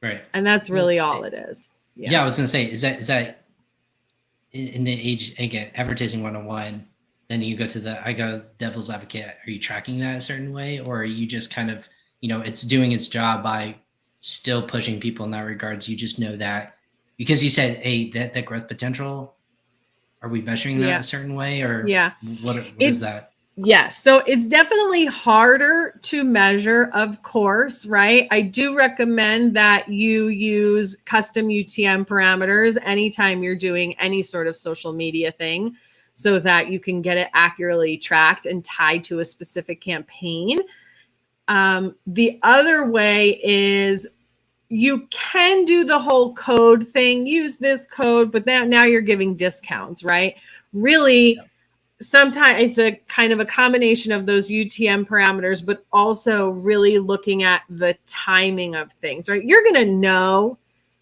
Right. And that's really all it is. Yeah, I was gonna say, is that in the age, again, advertising 101, then you go to I go devil's advocate. Are you tracking that a certain way, or are you just kind of, it's doing its job by still pushing people in that regards? You just know that because you said, hey, that growth potential, are we measuring that a certain way, or what is that? Yes. So it's definitely harder to measure, of course, right? I do recommend that you use custom UTM parameters anytime you're doing any sort of social media thing so that you can get it accurately tracked and tied to a specific campaign. The other way is you can do the whole code thing, use this code, but now you're giving discounts, right? Really, sometimes it's a kind of a combination of those UTM parameters, but also really looking at the timing of things, right? You're going to know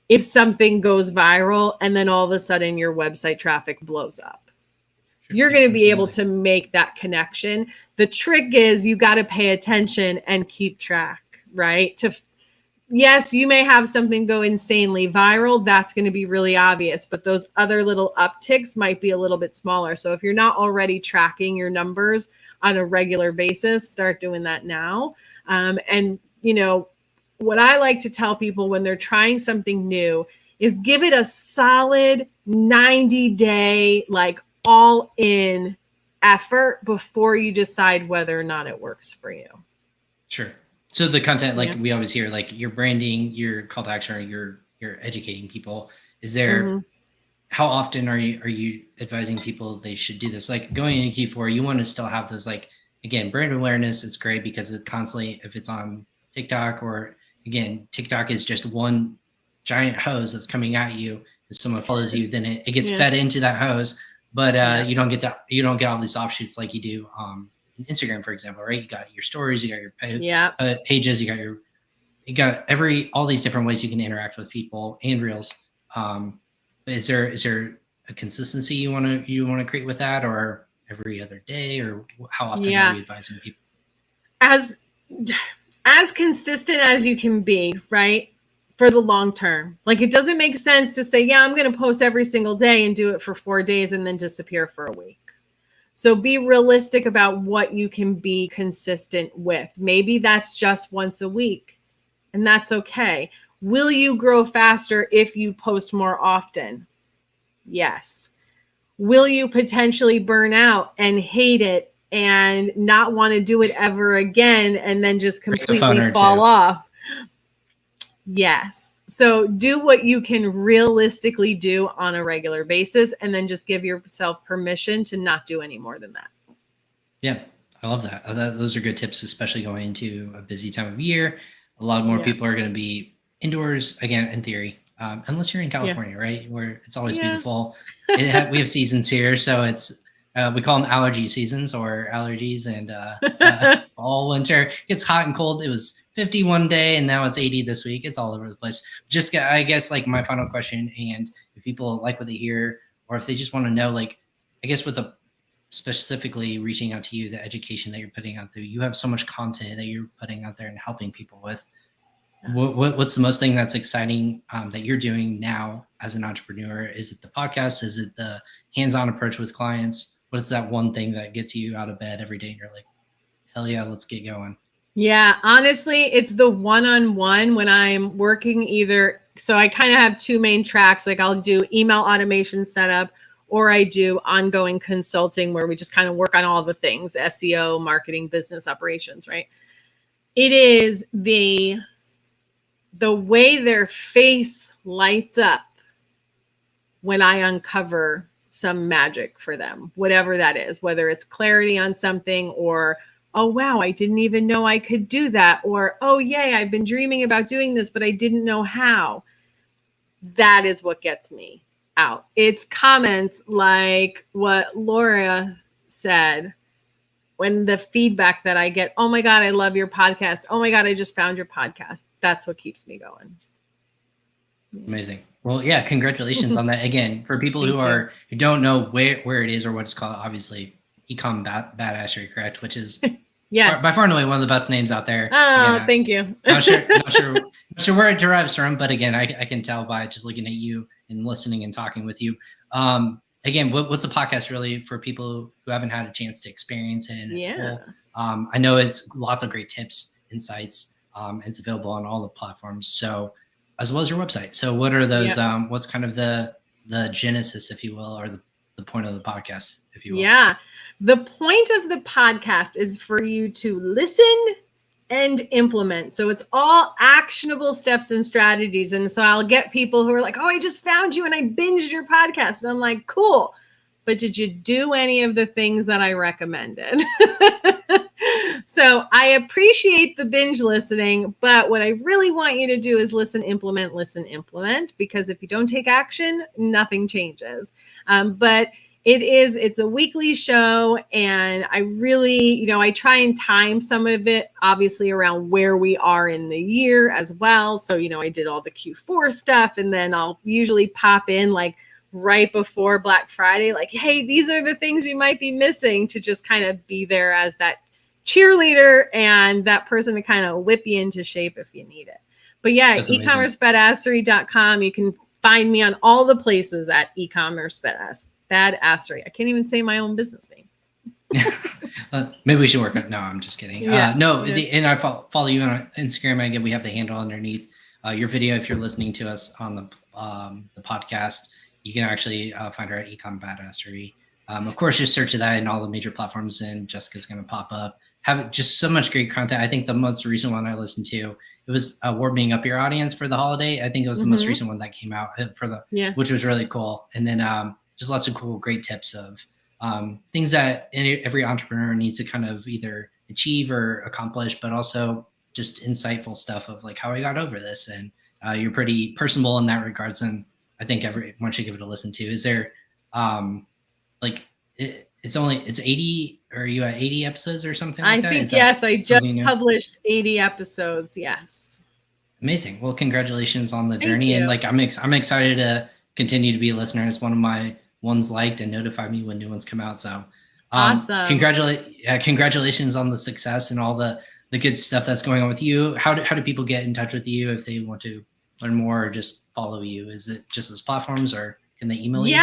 if something goes viral and then all of a sudden your website traffic blows up. You're going to be able to make that connection. The trick is you got to pay attention and keep track, right? Yes, you may have something go insanely viral. That's going to be really obvious, but those other little upticks might be a little bit smaller. So if you're not already tracking your numbers on a regular basis, start doing that now. And, what I like to tell people when they're trying something new is give it a solid 90-day, like all in effort before you decide whether or not it works for you. Sure. So the content, like we always hear, like your branding, your call to action, or you're educating people. Is there, how often are you advising people they should do this? Like going into Q4, you want to still have those, like, again, brand awareness. It's great because it constantly, if it's on TikTok, or again, TikTok is just one giant hose that's coming at you. If someone follows you, then it gets fed into that hose, but you don't get all these offshoots like you do Instagram, for example, right? You got your stories, you got your pages, you got all these different ways you can interact with people, and reels. Is there a consistency you want to create with that, or every other day, or how often are you advising people? As consistent as you can be, right? For the long term. Like, it doesn't make sense to say, I'm going to post every single day and do it for 4 days and then disappear for a week. So be realistic about what you can be consistent with. Maybe that's just once a week, and that's okay. Will you grow faster if you post more often? Yes. Will you potentially burn out and hate it and not want to do it ever again and then just completely fall off? Yes. So do what you can realistically do on a regular basis, and then just give yourself permission to not do any more than that. Yeah, I love that. Those are good tips, especially going into a busy time of year. A lot more people are going to be indoors, again, in theory, unless you're in California, right? Where it's always beautiful. We have seasons here. So it's, we call them allergy seasons, or allergies, and fall, winter. It's hot and cold. It was 50 one day, and now it's 80 this week. It's all over the place. Just, I guess, like, my final question, and if people like what they hear, or if they just want to know, like, I guess with specifically reaching out to you, the education that you're putting out there, you have so much content that you're putting out there and helping people with. What's the most thing that's exciting that you're doing now as an entrepreneur? Is it the podcast? Is it the hands-on approach with clients? What's that one thing that gets you out of bed every day and you're like, hell yeah, let's get going? Yeah, honestly, it's the one-on-one when I'm working either. So I kind of have two main tracks. Like, I'll do email automation setup, or I do ongoing consulting where we just kind of work on all the things, SEO, marketing, business operations, right? It is the way their face lights up when I uncover some magic for them, whatever that is, whether it's clarity on something or, oh, wow, I didn't even know I could do that. Or, oh, yay, I've been dreaming about doing this, but I didn't know how. That is what gets me out. It's comments like what Laura said, when the feedback that I get, oh my God, I love your podcast. Oh my God, I just found your podcast. That's what keeps me going. Amazing. Well, yeah, congratulations on that. Again, for people who don't know where it is or what it's called, obviously Ecommerce Badassery, correct? Which is yes, by far and away one of the best names out there. Oh, again, thank you. not sure where it derives from, but again, I can tell by just looking at you and listening and talking with you. Again, what's the podcast really for people who haven't had a chance to experience it? And it's full. I know it's lots of great tips, insights. It's available on all the platforms. So, as well as your website. So what are those, what's kind of the genesis, if you will, or the point of the podcast, if you will? Yeah. The point of the podcast is for you to listen and implement. So it's all actionable steps and strategies. And so I'll get people who are like, oh, I just found you and I binged your podcast. And I'm like, cool. But did you do any of the things that I recommended? So I appreciate the binge listening, but what I really want you to do is listen, implement, because if you don't take action, nothing changes. But it's a weekly show, and I really, I try and time some of it obviously around where we are in the year as well. So, I did all the Q4 stuff, and then I'll usually pop in like right before Black Friday, like, hey, these are the things you might be missing, to just kind of be there as that cheerleader and that person to kind of whip you into shape if you need it. But yeah, ecommercebadassery.com. You can find me on all the places at Ecommerce Badassery. I can't even say my own business name. Maybe we should work on. No, I'm just kidding. And I follow you on Instagram. Again, we have the handle underneath your video. If you're listening to us on the podcast, you can actually find her at Ecom Badassery. Of course, just search that in all the major platforms, and Jessica's going to pop up. Have just so much great content. I think the most recent one I listened to, it was warming up your audience for the holiday. I think it was the most recent one that came out which was really cool. And then just lots of cool, great tips of things that every entrepreneur needs to kind of either achieve or accomplish, but also just insightful stuff of like how I got over this. And you're pretty personable in that regards. And I think everyone should give it a listen to. Is there it's 80, or are you at 80 episodes or something like that? I think, yes, I just published 80 episodes. Yes. Amazing. Well, congratulations on the journey. And like, I'm excited to continue to be a listener. It's one of my ones liked and notify me when new ones come out. So awesome. Congratulations on the success and all the good stuff that's going on with you. How do people get in touch with you if they want to learn more or just follow you? Is it just those platforms, or can they email you?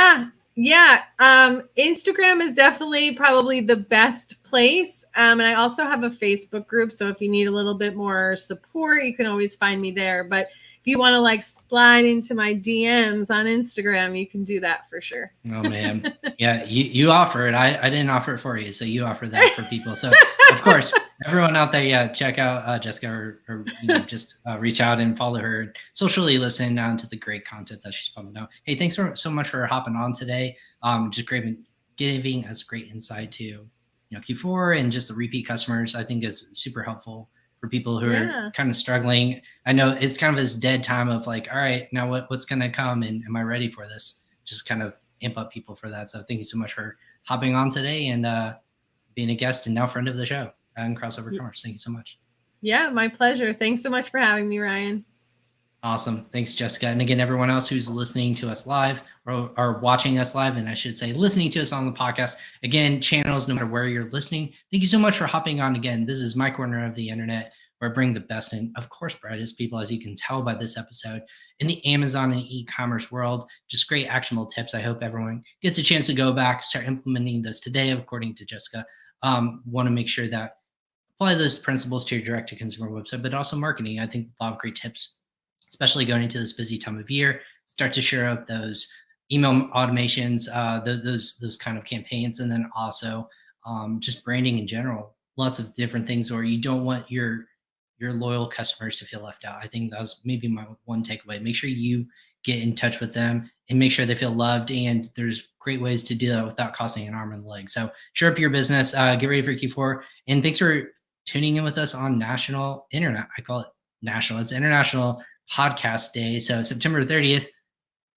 Yeah. Instagram is definitely probably the best place. And I also have a Facebook group. So if you need a little bit more support, you can always find me there. But if you want to like slide into my DMs on Instagram, you can do that for sure. Oh man. Yeah. You offer it. I didn't offer it for you. So you offer that for people. So of course, everyone out there, check out Jessica, or just reach out and follow her. Socially listen to the great content that she's pumping out. Hey, thanks so much for hopping on today. Just giving us great insight to Q4 and just the repeat customers. I think is super helpful for people who are kind of struggling. I know it's kind of this dead time of like, all right, now what's going to come, and am I ready for this? Just kind of amp up people for that. So thank you so much for hopping on today and being a guest and now friend of the show on Crossover Commerce. Thank you so much. Yeah, my pleasure. Thanks so much for having me, Ryan. Awesome. Thanks, Jessica. And again, everyone else who's listening to us live or watching us live, and I should say listening to us on the podcast, again, channels, no matter where you're listening, thank you so much for hopping on again. This is my corner of the internet, where I bring the best and, of course, brightest people, as you can tell by this episode, in the Amazon and e-commerce world. Just great actionable tips. I hope everyone gets a chance to go back, start implementing those today, according to Jessica. Want to make sure that apply those principles to your direct-to-consumer website, but also marketing. I think a lot of great tips, especially going into this busy time of year. Start to share up those email automations, those kind of campaigns, and then also just branding in general. Lots of different things where you don't want your loyal customers to feel left out. I think that was maybe my one takeaway. Make sure you get in touch with them and make sure they feel loved. And there's great ways to do that without costing an arm and a leg. So shore up your business, get ready for Q4. And thanks for tuning in with us on National Internet. I call it national. It's International Podcast Day. So September 30th,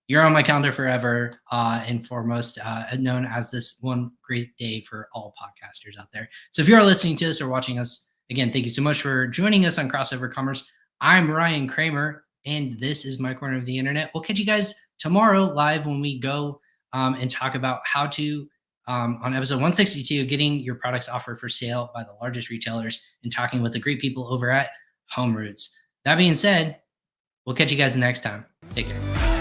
you're on my calendar forever and foremost, known as this one great day for all podcasters out there. So if you are listening to this or watching us, again, thank you so much for joining us on Crossover Commerce. I'm Ryan Cramer, and this is my corner of the internet. We'll catch you guys tomorrow live when we go and talk about how to, on episode 162, getting your products offered for sale by the largest retailers and talking with the great people over at Home Roots. That being said, we'll catch you guys next time. Take care.